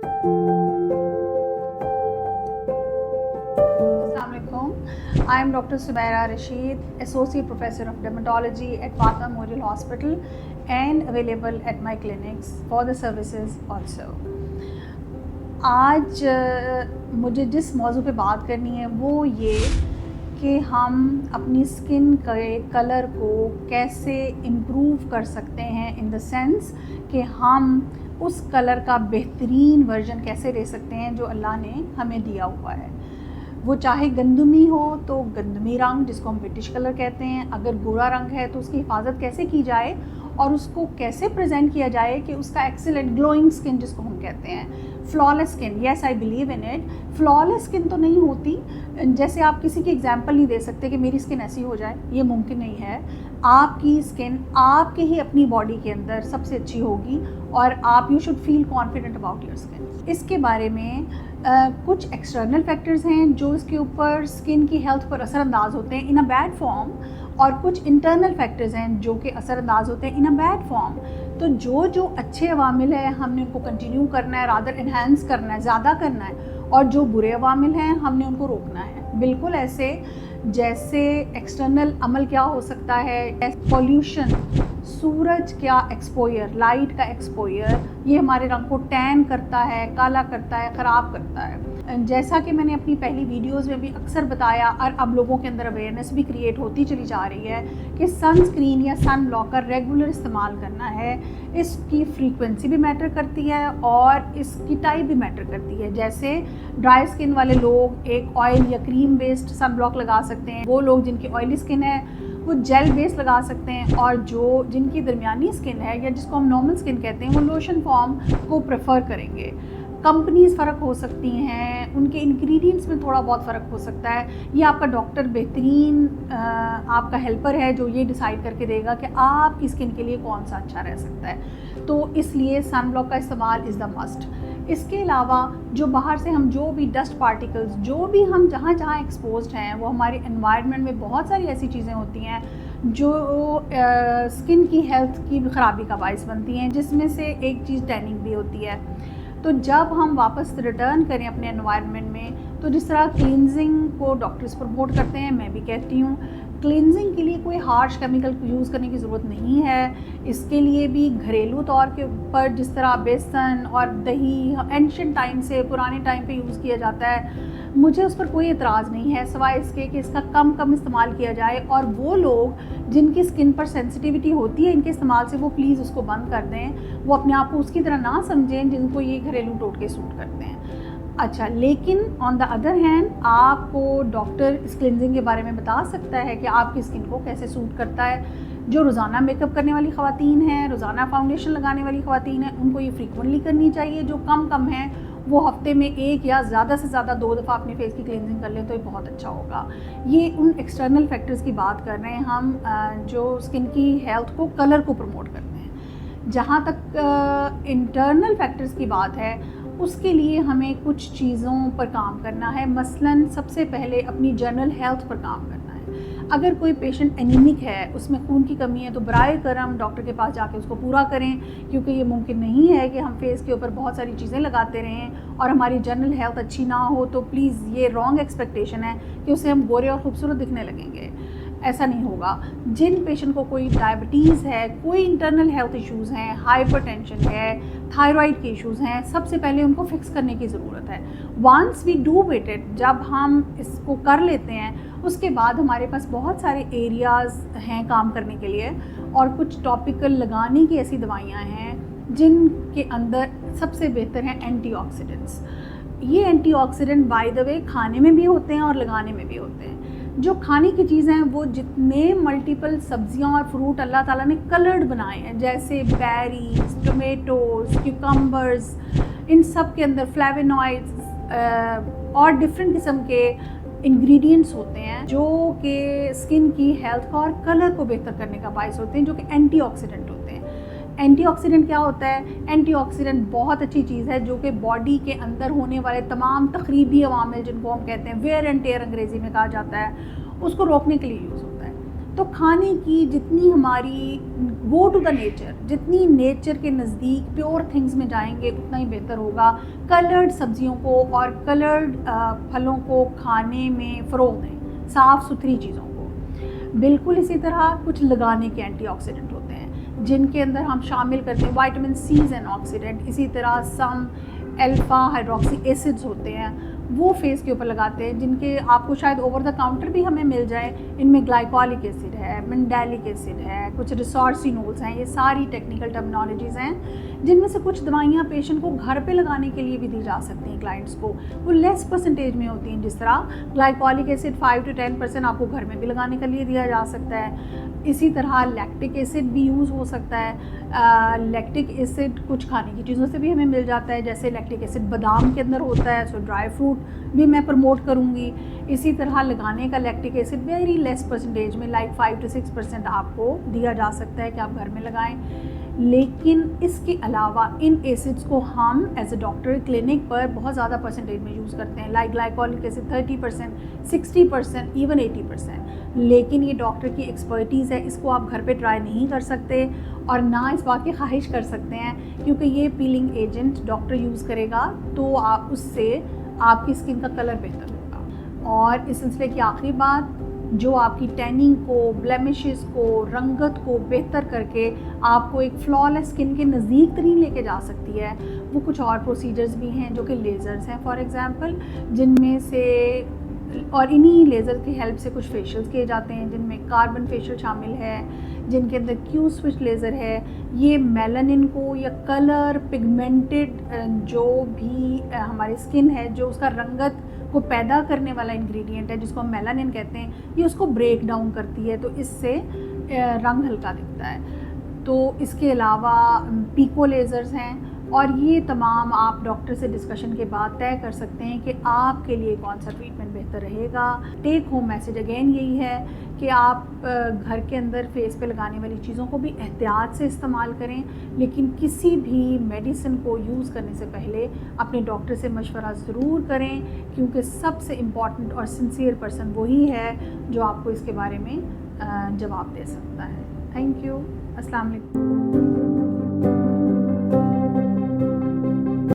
I am Dr. Sumaira Rashid, Associate Professor of Dermatology at Fatma Memorial Hospital and available at my clinics for the services also. आज मुझे जिस मौजू पे बात करनी है वो ये कि हम अपनी स्किन के कलर को कैसे इम्प्रूव कर सकते हैं, इन द सेंस कि हम उस कलर का बेहतरीन वर्जन कैसे ले सकते हैं जो अल्लाह ने हमें दिया हुआ है। वो चाहे गंदमी हो तो गंदमी रंग, जिसको हम ब्रिटिश कलर कहते हैं, अगर गोरा रंग है तो उसकी हिफाजत कैसे की जाए और उसको कैसे प्रेजेंट किया जाए कि उसका एक्सीलेंट ग्लोइंग स्किन जिसको हम कहते हैं, flawless skin. Yes, I believe in it. Flawless skin तो नहीं होती, जैसे आप किसी की एग्जांपल नहीं दे सकते कि मेरी स्किन ऐसी हो जाए, ये मुमकिन नहीं है। आपकी स्किन आपके ही अपनी बॉडी के अंदर सबसे अच्छी होगी और आप you should feel confident about your skin. इसके बारे में कुछ एक्सटर्नल फैक्टर्स हैं जो इसके ऊपर स्किन की हेल्थ पर असरअंदाज होते हैं इन अ बैड फॉर्म, और कुछ इंटरनल फैक्टर्स हैं जो कि असरअंदाज होते हैं इन अ बैड फॉर्म। तो जो अच्छे अवामिल है हमने उनको कंटिन्यू करना है, रादर इन्हांस करना है, ज़्यादा करना है, और जो बुरे अवामिल हैं हमने उनको रोकना है। बिल्कुल ऐसे जैसे एक्सटर्नल अमल क्या हो सकता है, पॉल्यूशन, सूरज का एक्सपोयर, लाइट का एक्सपोयर, ये हमारे रंग को टैन करता है, काला करता है, ख़राब करता है। जैसा कि मैंने अपनी पहली वीडियोस में भी अक्सर बताया और अब लोगों के अंदर अवेयरनेस भी क्रिएट होती चली जा रही है कि सनस्क्रीन या सन ब्लॉकर रेगुलर इस्तेमाल करना है। इसकी फ्रीक्वेंसी भी मैटर करती है और इसकी टाइप भी मैटर करती है। जैसे ड्राई स्किन वाले लोग एक ऑयल या क्रीम बेस्ड सन ब्लॉक लगा सकते हैं, वो लोग जिनकी ऑयली स्किन है वो जेल बेस लगा सकते हैं, और जिनकी दरमियानी स्किन है या जिसको हम नॉर्मल स्किन कहते हैं वो लोशन फॉर्म को प्रेफर करेंगे। कंपनीज़ फ़र्क हो सकती हैं, उनके इंग्रेडिएंट्स में थोड़ा बहुत फ़र्क हो सकता है। ये आपका डॉक्टर बेहतरीन आपका हेल्पर है जो ये डिसाइड करके देगा कि आपकी स्किन के लिए कौन सा अच्छा रह सकता है। तो इसलिए सन ब्लॉक का इस्तेमाल इज़ द मस्ट। इसके अलावा जो बाहर से हम जो भी डस्ट पार्टिकल्स, जो भी हम जहाँ जहाँ एक्सपोज्ड हैं, वो हमारे एनवायरनमेंट में बहुत सारी ऐसी चीज़ें होती हैं जो स्किन की हेल्थ की ख़राबी का बाइस बनती हैं, जिसमें से एक चीज़ टैनिंग भी होती है। तो जब हम वापस रिटर्न करें अपने एनवायरनमेंट में, तो जिस तरह क्लींजिंग को डॉक्टर्स प्रमोट करते हैं, मैं भी कहती हूँ क्लींजिंग के लिए कोई हार्श केमिकल यूज़ करने की ज़रूरत नहीं है। इसके लिए भी घरेलू तौर के ऊपर जिस तरह बेसन और दही एंशिएंट टाइम से, पुराने टाइम पे यूज़ किया जाता है, मुझे उस पर कोई एतराज़ नहीं है, सिवाय इसके कि इसका कम इस्तेमाल किया जाए। और वो लोग जिनकी स्किन पर सेंसिटिविटी होती है इनके इस्तेमाल से, वो प्लीज़ उसको बंद कर दें। वो अपने आप को उसकी तरह ना समझें जिनको ये घरेलू टोटके सूट करते हैं। अच्छा, लेकिन ऑन द अदर हैंड आपको डॉक्टर इस क्लिनजिंग के बारे में बता सकता है कि आपकी स्किन को कैसे सूट करता है। जो रोज़ाना मेकअप करने वाली ख़वातीन हैं, रोज़ाना फाउंडेशन लगाने वाली ख़वातीन हैं, उनको ये फ्रीक्वेंटली करनी चाहिए। जो कम हैं वो हफ्ते में एक या ज़्यादा से ज़्यादा 2 दफ़ा अपने फेस की क्लींजिंग कर लें तो ये बहुत अच्छा होगा। ये उन एक्सटर्नल फैक्टर्स की बात कर रहे हैं हम जो स्किन की हेल्थ को, कलर को प्रमोट करते हैं। जहाँ तक इंटरनल फैक्टर्स की बात है, उसके लिए हमें कुछ चीज़ों पर काम करना है। मसलन सबसे पहले अपनी जनरल हेल्थ पर काम करना है। अगर कोई पेशेंट एनीमिक है, उसमें खून की कमी है, तो बराए करम डॉक्टर के पास जाके उसको पूरा करें, क्योंकि ये मुमकिन नहीं है कि हम फेस के ऊपर बहुत सारी चीज़ें लगाते रहें और हमारी जनरल हेल्थ अच्छी ना हो। तो प्लीज़ ये रॉन्ग एक्सपेक्टेशन है कि उससे हम गोरे और खूबसूरत दिखने लगेंगे। ऐसा नहीं होगा। जिन पेशेंट को कोई डायबिटीज़ है, कोई इंटरनल हेल्थ इश्यूज़ हैं, हाइपरटेंशन है, थायराइड के इश्यूज़ हैं, सबसे पहले उनको फिक्स करने की ज़रूरत है। वंस वी डू इट, जब हम इसको कर लेते हैं, उसके बाद हमारे पास बहुत सारे एरियाज़ हैं काम करने के लिए, और कुछ टॉपिकल लगाने की ऐसी दवाइयाँ हैं जिनके अंदर सबसे बेहतर हैं एंटीऑक्सीडेंट्स। ये एंटीऑक्सीडेंट बाय द वे खाने में भी होते हैं और लगाने में भी होते हैं। जो खाने की चीज़ें हैं वो जितने मल्टीपल सब्जियां और फ्रूट अल्लाह ताला ने कलर्ड बनाए हैं, जैसे बेरीज, टोमेटोज़, क्यूकम्बर्स, इन सब के अंदर फ्लेवोनॉइड्स और डिफरेंट किस्म के इंग्रेडिएंट्स होते हैं जो कि स्किन की हेल्थ का और कलर को बेहतर करने का बायस होते हैं, जो कि एंटीऑक्सीडेंट होते हैं। एंटीऑक्सीडेंट क्या होता है? एंटीऑक्सीडेंट बहुत अच्छी चीज़ है जो कि बॉडी के अंदर होने वाले तमाम तखरीबी अवामिल, जिनको हम कहते हैं वेयर एंड टेयर अंग्रेज़ी में कहा जाता है, उसको रोकने के लिए यूज़ होता है। तो खाने की जितनी हमारी गो टू द नेचर, जितनी नेचर के नज़दीक प्योर थिंग्स में जाएंगे उतना ही बेहतर होगा। कलर्ड सब्जियों को और कलर्ड फलों को खाने में फ़रोग़ दें, साफ़ सुथरी चीज़ों को। बिल्कुल इसी तरह कुछ लगाने के एंटीऑक्सीडेंट होते हैं जिनके अंदर हम शामिल करते हैं विटामिन सी एंड ऑक्सीडेंट। इसी तरह सम अल्फ़ा हाइड्रोक्सी एसिड्स होते हैं, वो फेस के ऊपर लगाते हैं, जिनके आपको शायद ओवर द काउंटर भी हमें मिल जाए। इनमें ग्लाइकोलिक एसिड है, मिंडालिक एसिड है, कुछ रिसोर्सिनोल्स हैं। ये सारी टेक्निकल टर्मिनोलॉजीज़ हैं जिनमें से कुछ दवाइयाँ पेशेंट को घर पे लगाने के लिए भी दी जा सकती हैं क्लाइंट्स को। वो लेस परसेंटेज में होती हैं, जिस तरह ग्लाइकोलिक एसिड 5 to 10% आपको घर में भी लगाने के लिए दिया जा सकता है। इसी तरह लैक्टिक एसिड भी यूज़ हो सकता है। लैक्टिक एसिड कुछ खाने की चीज़ों से भी हमें मिल जाता है, जैसे लैक्टिक एसिड बादाम के अंदर होता है, सो ड्राई फ्रूट भी मैं प्रमोट करूँगी। इसी तरह लगाने का lactic acid very less percentage में, लाइक 5 to 6% आपको दिया जा सकता है कि आप घर में लगाएं। लेकिन इसके अलावा इन एसिड्स को हम एज ए डॉक्टर क्लिनिक पर बहुत ज़्यादा परसेंटेज में यूज़ करते हैं, लाइक ग्लाइकोलिक एसिड 30%, 60%, इवन 80%। लेकिन ये डॉक्टर की एक्सपर्टीज़ है, इसको आप घर पे ट्राई नहीं कर सकते और ना इस बात की ख्वाहिश कर सकते हैं, क्योंकि ये पीलिंग एजेंट डॉक्टर यूज़ करेगा तो आप उससे आपकी स्किन का कलर बेहतर होगा। और इस सिलसिले की आखिरी बात, जो आपकी टैनिंग को, ब्लेमिशेस को, रंगत को बेहतर करके आपको एक फ्लॉलेस स्किन के नज़दीक तरीन लेके जा सकती है, वो कुछ और प्रोसीजर्स भी हैं जो कि लेज़र्स हैं फॉर एग्ज़ाम्पल, जिनमें से और इन्हीं लेज़र की हेल्प से कुछ फेशियल्स किए जाते हैं जिनमें कार्बन फेशियल शामिल है, जिनके अंदर क्यू स्विच लेज़र है। ये मेलानिन को या कलर पिगमेंटेड जो भी हमारी स्किन है, जो उसका रंगत को पैदा करने वाला इंग्रेडिएंट है जिसको हम मेलानिन कहते हैं, ये उसको ब्रेक डाउन करती है, तो इससे रंग हल्का दिखता है। तो इसके अलावा पीको लेज़र्स हैं, और ये तमाम आप डॉक्टर से डिस्कशन के बाद तय कर सकते हैं कि आपके लिए कौन सा ट्रीटमेंट बेहतर रहेगा। टेक होम मैसेज अगेन यही है कि आप घर के अंदर फेस पे लगाने वाली चीज़ों को भी एहतियात से इस्तेमाल करें, लेकिन किसी भी मेडिसिन को यूज़ करने से पहले अपने डॉक्टर से मशवरा ज़रूर करें, क्योंकि सबसे इम्पॉर्टेंट और सिंसियर पर्सन वही है जो आपको इसके बारे में जवाब दे सकता है। Thank you. अस्सलाम वालेकुम।